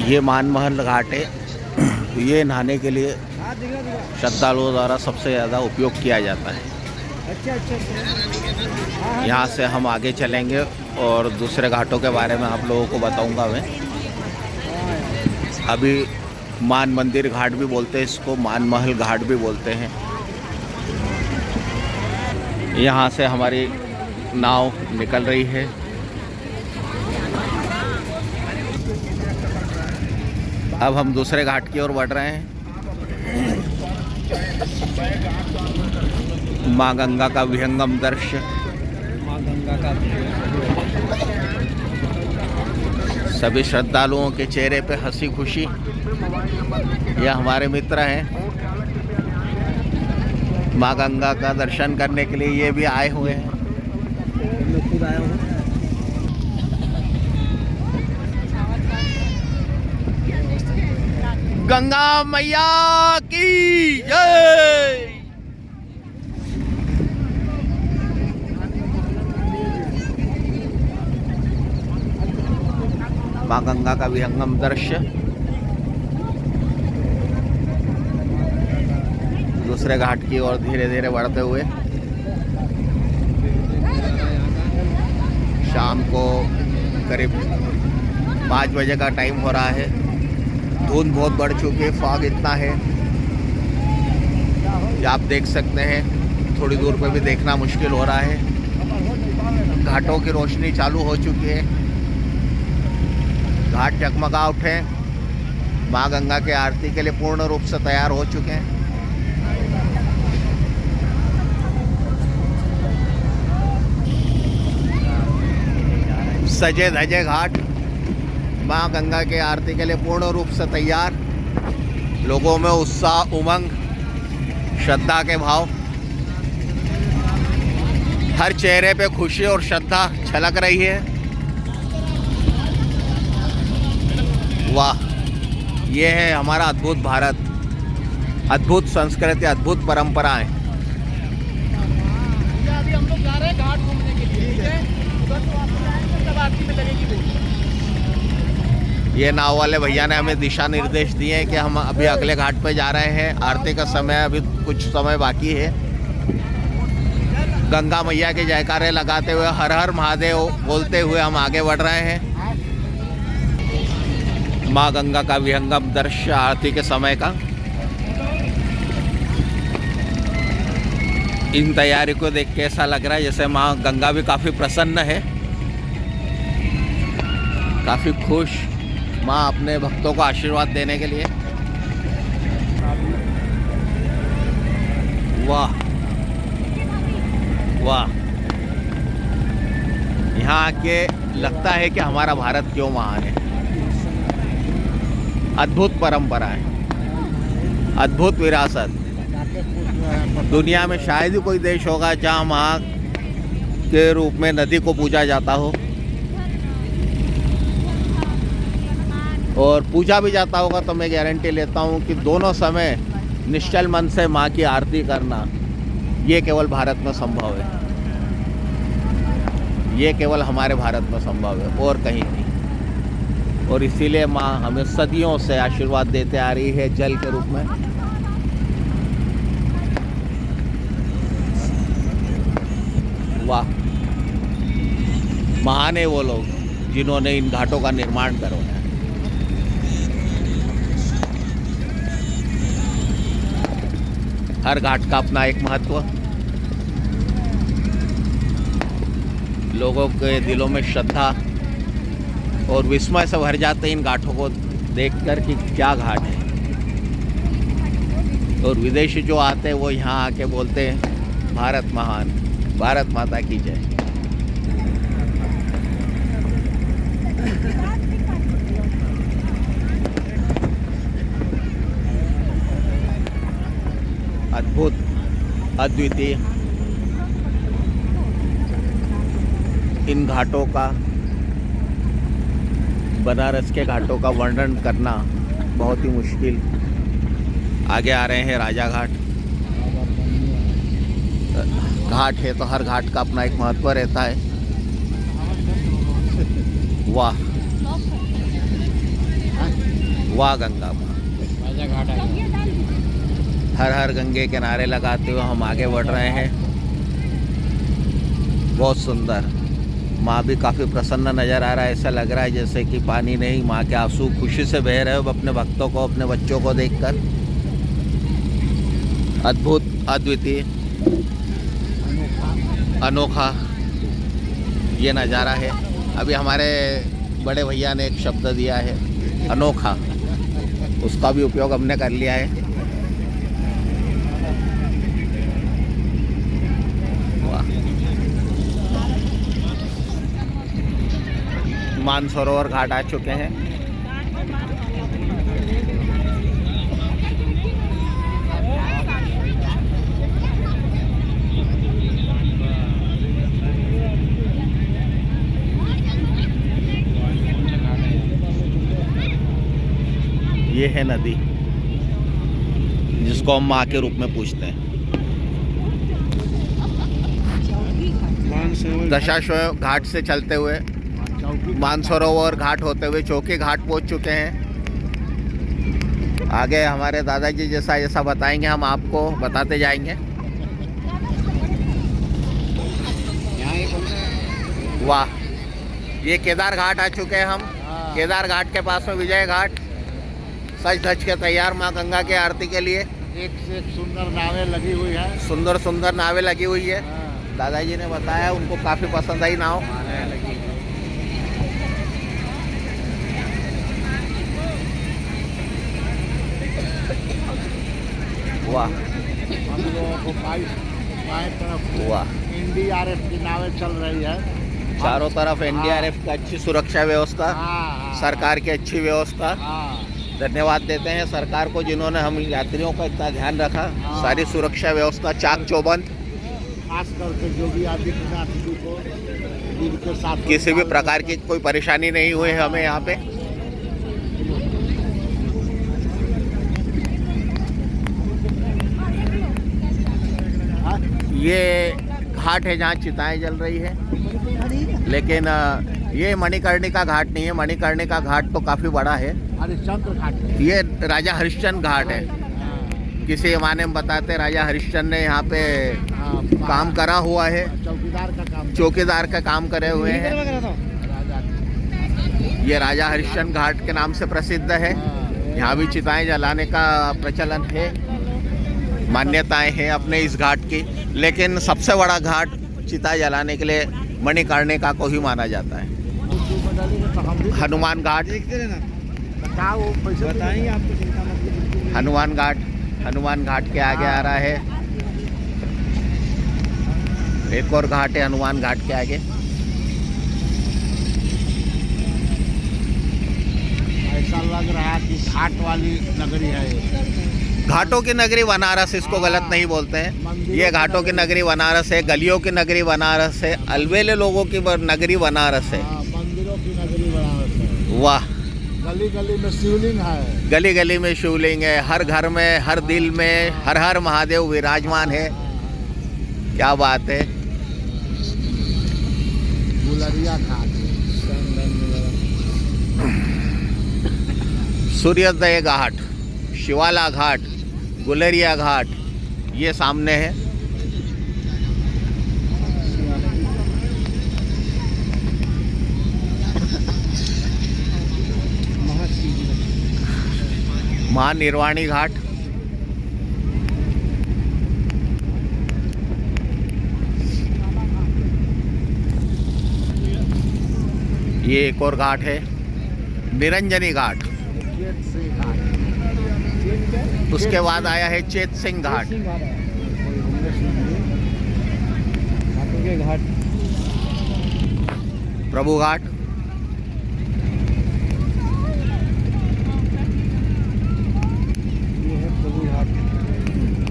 ये मानमहल घाट है। ये नहाने के लिए श्रद्धालुओं द्वारा सबसे ज़्यादा उपयोग किया जाता है। यहाँ से हम आगे चलेंगे और दूसरे घाटों के बारे में आप लोगों को बताऊंगा मैं। अभी मान मंदिर घाट भी बोलते हैं इसको, मानमहल घाट भी बोलते हैं। यहाँ से हमारी नाव निकल रही है। अब हम दूसरे घाट की ओर बढ़ रहे हैं। माँ गंगा का विहंगम दृश्य। माँ गंगा का सभी श्रद्धालुओं के चेहरे पे हंसी खुशी। यह हमारे मित्र हैं। माँ गंगा का दर्शन करने के लिए ये भी आए हुए हैं। मैं खुद आया हूँ। गंगा मैया की जय। माँ गंगा का विहंगम दृश्य। दूसरे घाट की ओर धीरे धीरे बढ़ते हुए शाम को करीब 5 बजे का टाइम हो रहा है। धुंध बहुत बढ़ चुकी है, फॉग इतना है कि आप देख सकते हैं। थोड़ी दूर पे भी देखना मुश्किल हो रहा है। घाटों की रोशनी चालू हो चुकी है। घाट जगमगा उठे। माँ गंगा के आरती के लिए पूर्ण रूप से तैयार हो चुके हैं। सजे धजे घाट माँ गंगा के आरती के लिए पूर्ण रूप से तैयार। लोगों में उत्साह, उमंग, श्रद्धा के भाव। हर चेहरे पे खुशी और श्रद्धा छलक रही है। वाह, ये है हमारा अद्भुत भारत, अद्भुत संस्कृति, अद्भुत परंपराएं। अभी हम लोग जा रहे हैं घाट घूमने के लिए। ठीक है, उधर तो आप जाएंगे तब आरती में लगेगी वो। ये नाव वाले भैया ने हमें दिशा निर्देश दिए हैं कि हम अभी अगले घाट पे जा रहे हैं। आरती का समय अभी कुछ समय बाकी है। गंगा मैया के जयकारे लगाते हुए, हर हर महादेव बोलते हुए हम आगे बढ़ रहे हैं। माँ गंगा का विहंगम दृश्य आरती के समय का। इन तैयारी को देख के ऐसा लग रहा है जैसे माँ गंगा भी काफ़ी प्रसन्न है, काफ़ी खुश। माँ अपने भक्तों को आशीर्वाद देने के लिए। वाह वाह, यहाँ आके लगता है कि हमारा भारत क्यों महान है। अद्भुत परंपराएं, अद्भुत विरासत। दुनिया में शायद ही कोई देश होगा जहाँ माँ के रूप में नदी को पूजा जाता हो और पूजा भी जाता होगा। तो मैं गारंटी लेता हूँ कि दोनों समय निश्चल मन से माँ की आरती करना, ये केवल भारत में संभव है। ये केवल हमारे भारत में संभव है और कहीं नहीं। और इसीलिए माँ हमें सदियों से आशीर्वाद देते आ रही है जल के रूप में। वाह, महान है वो लोग जिन्होंने इन घाटों का निर्माण करवाया। हर घाट का अपना एक महत्व। लोगों के दिलों में श्रद्धा और विस्मय से भर जाते हैं इन घाटों को देखकर कि क्या घाट है। और विदेशी जो आते हैं वो यहाँ आके बोलते हैं भारत महान, भारत माता की जय। अद्भुत, अद्वितीय। इन घाटों का, बनारस के घाटों का वर्णन करना बहुत ही मुश्किल। आगे आ रहे हैं राजा घाट। घाट है तो हर घाट का अपना एक महत्व रहता है। वाह, वाह गंगा वाह। राजा घाट आ गया। हर हर गंगे के नारे लगाते हुए हम आगे बढ़ रहे हैं। बहुत सुंदर। माँ भी काफ़ी प्रसन्न नज़र आ रहा है। ऐसा लग रहा है जैसे कि पानी नहीं, माँ के आंसू खुशी से बह रहे हो अपने भक्तों को, अपने बच्चों को देखकर। अद्भुत, अद्वितीय, अनोखा ये नज़ारा है। अभी हमारे बड़े भैया ने एक शब्द दिया है, अनोखा, उसका भी उपयोग हमने कर लिया है। मानसरोवर घाट आ चुके हैं। ये है नदी जिसको हम माँ के रूप में पूछते हैं। दशाश्वमेध घाट से चलते हुए मानसरोवर घाट होते हुए चौकी घाट पहुंच चुके हैं। आगे हमारे दादाजी जैसा जैसा बताएंगे हम आपको बताते जाएंगे। वाह, ये केदार घाट आ चुके हैं हम। केदार घाट के पास में विजय घाट सज धज के तैयार माँ गंगा के आरती के लिए। एक से एक सुंदर नावें लगी हुई है। सुंदर सुंदर नावें लगी हुई है। दादाजी ने बताया उनको काफ़ी पसंद आई नाव। वाह, हम लोगों को बाएं तरफ वाह, NDRF की नावें चल रही है। चारों तरफ NDRF की अच्छी सुरक्षा व्यवस्था, सरकार की अच्छी व्यवस्था। धन्यवाद देते हैं सरकार को जिन्होंने हम यात्रियों का इतना ध्यान रखा। सारी सुरक्षा व्यवस्था चाक चौबंद, खास करके योगी आदित्यनाथ जी को जिनके साथ किसी भी प्रकार की कोई परेशानी नहीं हुई है हमें यहाँ पे। ये घाट है जहाँ चिताएं जल रही है, लेकिन ये मणिकर्णिका घाट नहीं है। मणिकर्णिका घाट तो काफ़ी बड़ा है। हरिश्चंद्र घाट है। ये राजा हरिश्चंद्र घाट है। किसी ज़माने में बताते राजा हरिश्चंद्र ने यहाँ पे काम करा हुआ है, चौकीदार का काम करे हुए हैं। ये राजा हरिश्चंद्र घाट के नाम से प्रसिद्ध है। यहाँ भी चिताएं जलाने का प्रचलन है, मान्यताएं हैं अपने इस घाट की। लेकिन सबसे बड़ा घाट चिता जलाने के लिए मणिकर्णिका को ही माना जाता है। हनुमान घाट, हनुमान घाट, हनुमान घाट के आगे आ रहा है। एक और घाट है हनुमान घाट के आगे। ऐसा लग रहा है कि घाट वाली नगरी है। घाटों की नगरी बनारस, इसको गलत नहीं बोलते हैं। ये घाटों की नगरी बनारस है, गलियों की नगरी बनारस है, अलवेले लोगों की नगरी बनारस है। मंदिरों की नगरी बनारस है। वाह, गली गली में शिवलिंग है। गली गली में शिवलिंग है। हर घर में, हर दिल में हर हर महादेव विराजमान है। क्या बात है। गुलरिया घाट, सूर्योदय घाट, शिवाला घाट, गुलरिया घाट ये सामने है। महानिर्वाणी घाट, ये एक और घाट है निरंजनी घाट। उसके बाद आया है चेत सिंह घाट। प्रभु घाट,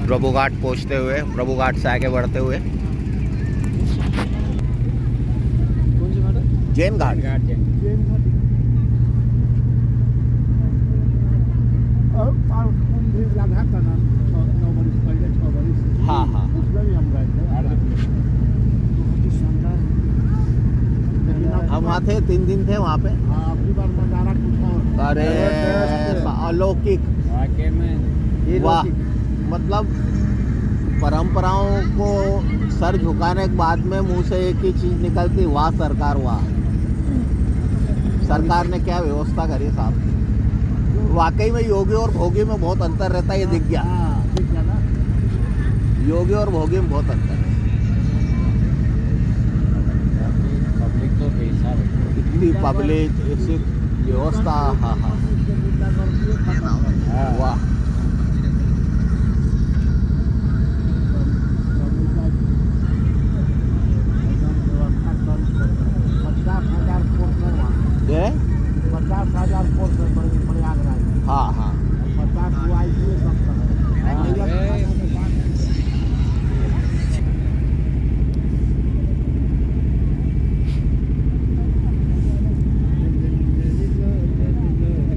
प्रभु घाट पहुंचते हुए, प्रभु घाट से आगे बढ़ते हुए जैन घाट। हाँ हाँ, हम वहाँ थे, 3 दिन थे वहाँ पे। अगली बार नज़ारा कुछ और। अरे अलौकिक। वाकई में ये वाह, मतलब परंपराओं को सर झुकाने के बाद में मुंह से एक ही चीज निकलती, वाह सरकार वाह। सरकार ने क्या व्यवस्था करी साहब। वाकई में योगी और भोगी में बहुत अंतर रहता है, ये दिख गया। दिख गया ना। योगी और भोगी में बहुत अंतर है। पब्लिक तो बेहिसाब है। इतनी पब्लिक, ऐसी व्यवस्था, हाँ हाँ वाह। ये 50,000 कोर्स प्रयागराज। हाँ हाँ 50 हुआ इसलिए सब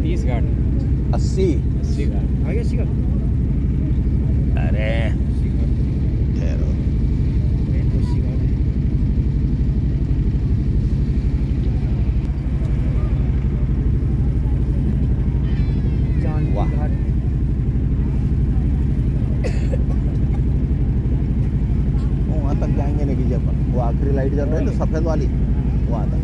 तीस घाट 80 80 घाट आगे 80 घाट। अरे ठहरो। वाह। वहाँ तक जाएंगे नहीं कि अपन, वो आखिरी लाइट जल रही है ना सफेद वाली, वहाँ तक।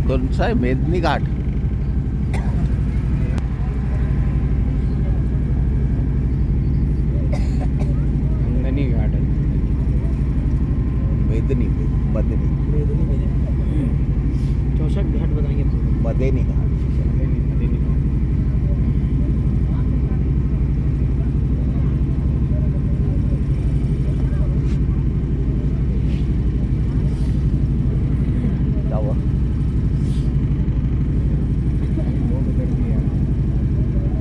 कौन सा है? मेदनी घाट। नंदनी घाट है। मेदनी मदनी 64 घाट बताएंगे मदेनी घाट। नंदनी घाट। क्या हुआ?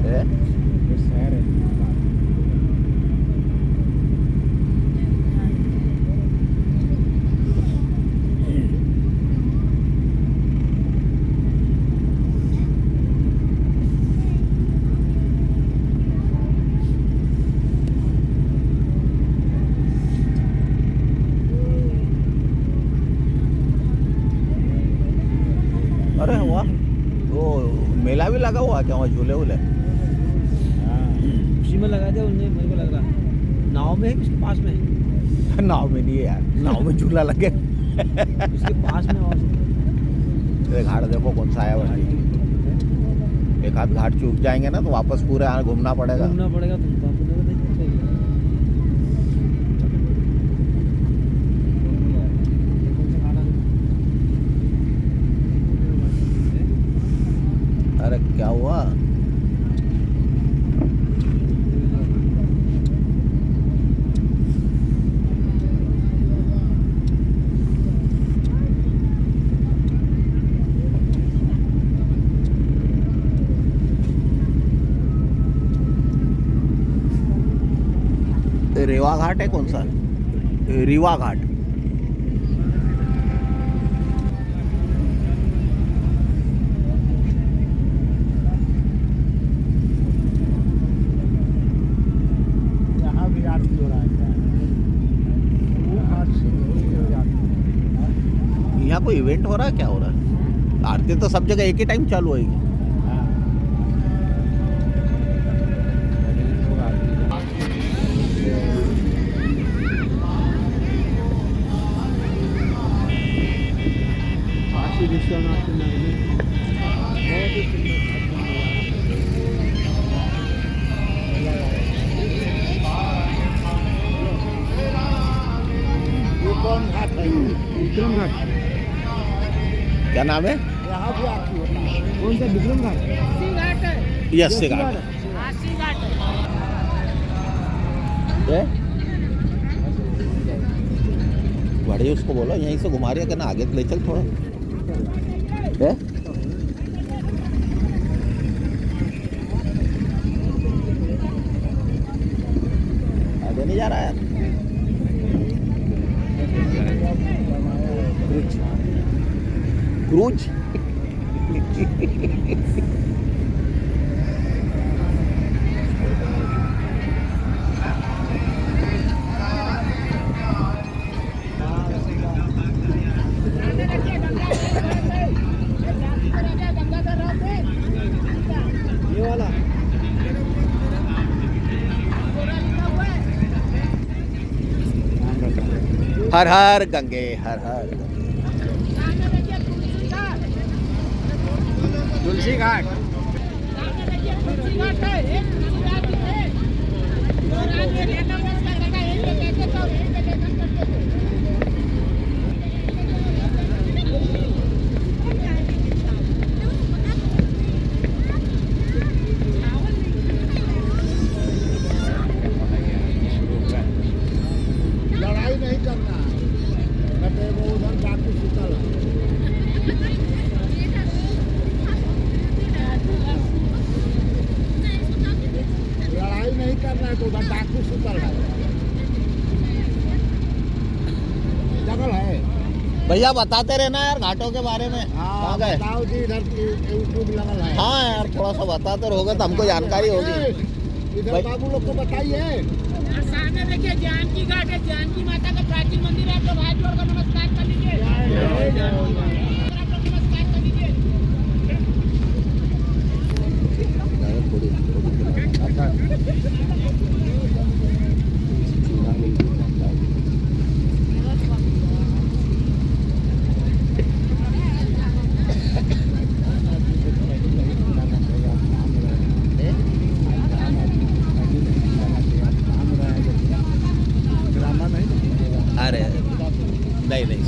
है? ये शहर है। अरे वाह, वो मेला भी लगा हुआ क्या वहाँ? झूले वूले उसी में लगा दिया उन्होंने, मेरे को लग रहा नाव में है उसके पास में है। नाव में नहीं है यार, नाव में झूला लगे। उसके पास में और ये घाट देखो कौन सा आया भाई। एक आध घाट चूक जाएंगे ना तो वापस पूरे यहाँ घूमना पड़ेगा। घूमना पड़ेगा तुमको, अपने को नहीं पड़ेगा। अरे क्या हुआ? रेवा घाट है कौन सा? रीवा घाट। यहाँ भी आरती हो रहा है। वो घाट से हो जाती है। यहाँ कोई इवेंट हो रहा है? क्या हो रहा है? आरती तो सब जगह एक ही टाइम चालू होगी। विश्वनाथ नगर में बहुत ही सुंदर घाट है। विक्रम घाट क्या नाम है? यहाँ भी आरती होता है। कौन सा? विक्रम घाट। यस से घाट है। बड़े उसको बोलो यहीं से घुमा रही है ना, आगे ले चल थोड़ा है। आगे नहीं जा रहा यार। क्रूज ये वाला हर हर गंगे, हर हर तुलसी घाट लड़ाई नहीं करना है वो उधर बाकी सुतल है लड़ाई नहीं करना है तो उधर डाकू सुतल है जगल है भैया बताते रहना यार घाटों के बारे में। हाँ कहाँ गए? बताओ जी इधर यूट्यूब लगल है हाँ यार थोड़ा सा बताते रहोगे तो हमको जानकारी होगी। इधर बाबू लोग को बताइए सामने देखिए जानकी घाट है, जानकी माता का प्राचीन मंदिर है। आप लोग हाथ जोड़कर नमस्कार कर लीजिए। आप लोग नमस्कार कर लीजिए। अरे नहीं नहीं,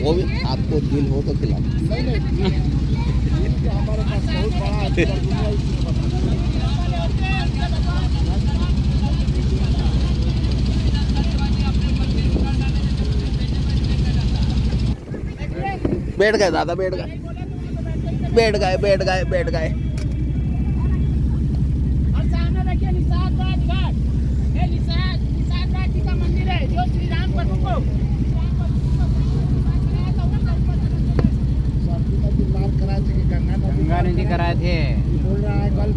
वो भी आपको दिल हो तो खिलाओ। हमारे पास बहुत बड़ा है बैठ गए दादा, बैठ गए बैठ गए बैठ गए बैठ गए। और सामने देखिए निषाद राज घाट। ये निषाद राज जी का मंदिर है जो श्री राम प्रभु को गंगा नदी कराए थे बोल रहा है कल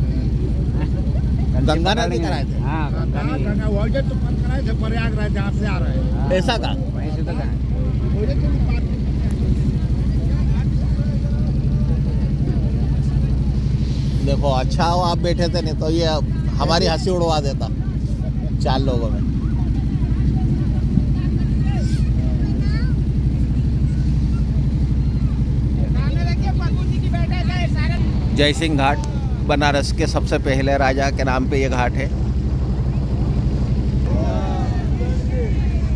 गंगा नदी कराए थे। हाँ गंगा वही तो कल कराए थे प्रयागराज जहाँ से आ रहे हैं ऐसा का वहीं से तो वही तो देखो अच्छा हो आप बैठे थे, नहीं तो ये हमारी हंसी उड़वा देता 4 लोगों में। सामने देखिए प्रभु जी की बैठक है। सारे जय सिंह घाट बनारस के सबसे पहले राजा के नाम पे ये घाट है।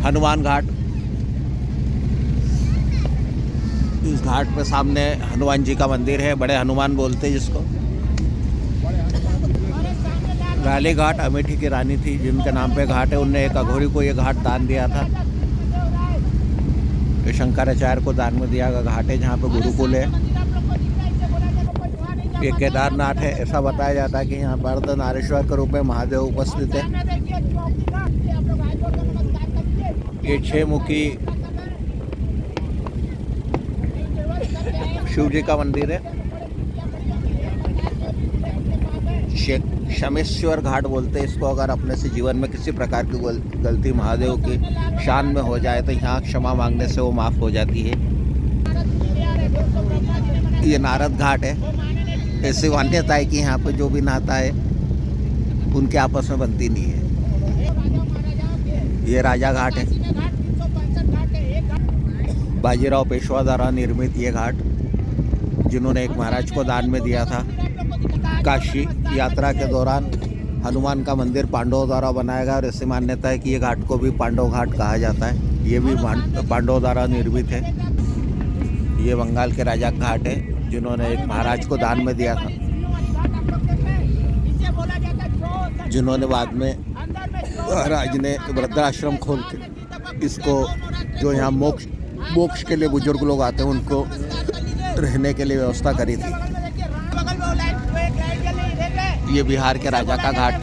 हनुमान घाट, इस घाट पे सामने हनुमान जी का मंदिर है, बड़े हनुमान बोलते हैं जिसको। राले घाट अमेठी की रानी थी जिनके नाम पे घाट है, उनने एक अघोरी को ये घाट दान दिया था। ये शंकराचार्य को दान में दिया गया घाट है जहाँ पे गुरुकुल है। ये केदारनाथ है, ऐसा बताया जाता है कि यहाँ पर अर्धनारीश्वर के रूप में महादेव उपस्थित है। ये 6 मुखी शिव जी का मंदिर है। शमेश्वर घाट बोलते हैं इसको। अगर अपने से जीवन में किसी प्रकार की गलती महादेव की शान में हो जाए तो यहाँ क्षमा मांगने से वो माफ़ हो जाती है। ये नारद घाट है। ऐसी मान्यता है कि यहाँ पे जो भी नहाता है उनके आपस में बनती नहीं है। ये राजा घाट है, बाजीराव पेशवा द्वारा निर्मित ये घाट, जिन्होंने एक महाराज को दान में दिया था। काशी यात्रा के दौरान हनुमान का मंदिर पांडवों द्वारा बनाया गया और ऐसी मान्यता है कि ये घाट को भी पांडव घाट कहा जाता है। ये भी पांडवों द्वारा निर्मित है। ये बंगाल के राजा का घाट है जिन्होंने एक महाराज को दान में दिया था, जिन्होंने बाद में महाराज ने वृद्धाश्रम खोल के इसको, जो यहाँ मोक्ष के लिए बुजुर्ग लोग आते हैं उनको रहने के लिए व्यवस्था करी थी। ये बिहार के राजा का घाट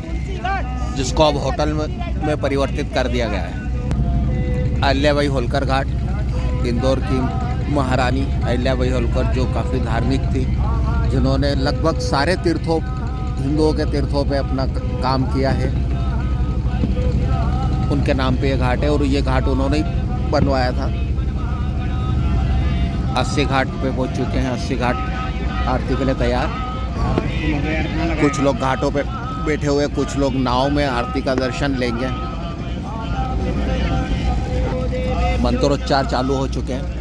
जिसको अब होटल में परिवर्तित कर दिया गया है। अहिल्याबाई होलकर घाट इंदौर की महारानी अहिल्याबाई होलकर, जो काफ़ी धार्मिक थी, जिन्होंने लगभग सारे तीर्थों, हिंदुओं के तीर्थों पे अपना काम किया है, उनके नाम पे ये घाट है। और ये घाट उन्होंने ही बनवाया था। 80 घाट पे पहुंच चुके हैं। 80 घाट आरती के लिए तैयार। कुछ लोग घाटों पे बैठे हुए, कुछ लोग नाव में आरती का दर्शन लेंगे। मंत्रोच्चार चालू हो चुके हैं।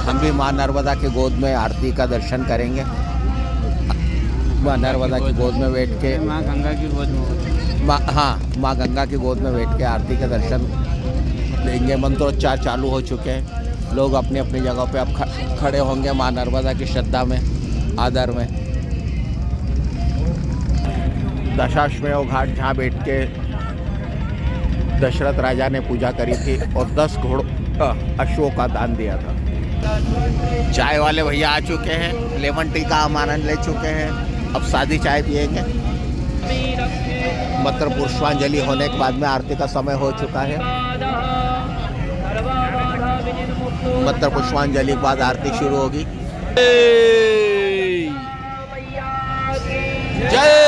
हम भी माँ नर्मदा की गोद में आरती का दर्शन करेंगे। माँ नर्मदा की गोद में बैठ के, माँ गंगा की गोद में, माँ गंगा की गोद में बैठ के आरती का दर्शन लेंगे। मंत्रोच्चार चालू हो चुके हैं। लोग अपनी अपनी जगह पे अब खड़े होंगे माँ नर्मदा की श्रद्धा में, आदर में। दशाश्वमेध घाट जहाँ बैठ के दशरथ राजा ने पूजा करी थी और 10 घोड़ों अश्वों का दान दिया था। चाय वाले भैया आ चुके हैं, लेमन टी का हम आनंद ले चुके हैं। अब सादी चाय पिएंगे। मंत्र पुष्पांजलि होने के बाद में आरती का समय हो चुका है। मंत्र पुष्पांजलि के बाद आरती शुरू होगी। जय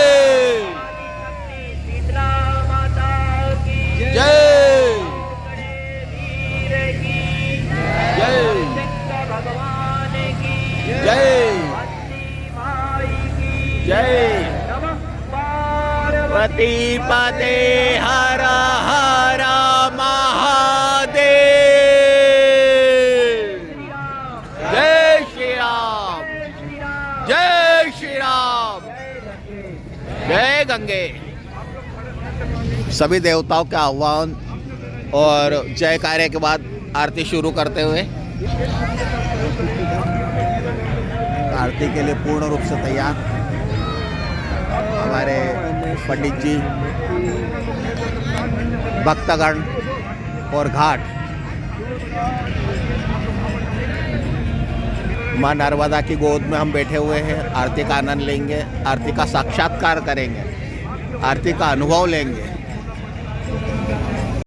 जय पार्वती पते हर हर महादेव। जय श्री राम, जय श्री राम, जय गंगे। सभी देवताओं के आह्वान और जयकारे के बाद आरती शुरू करते हुए आरती के लिए पूर्ण रूप से तैयार हमारे पंडित जी, भक्तगण और घाट। माँ नर्मदा की गोद में हम बैठे हुए हैं। आरती का आनंद लेंगे, आरती का साक्षात्कार करेंगे, आरती का अनुभव लेंगे।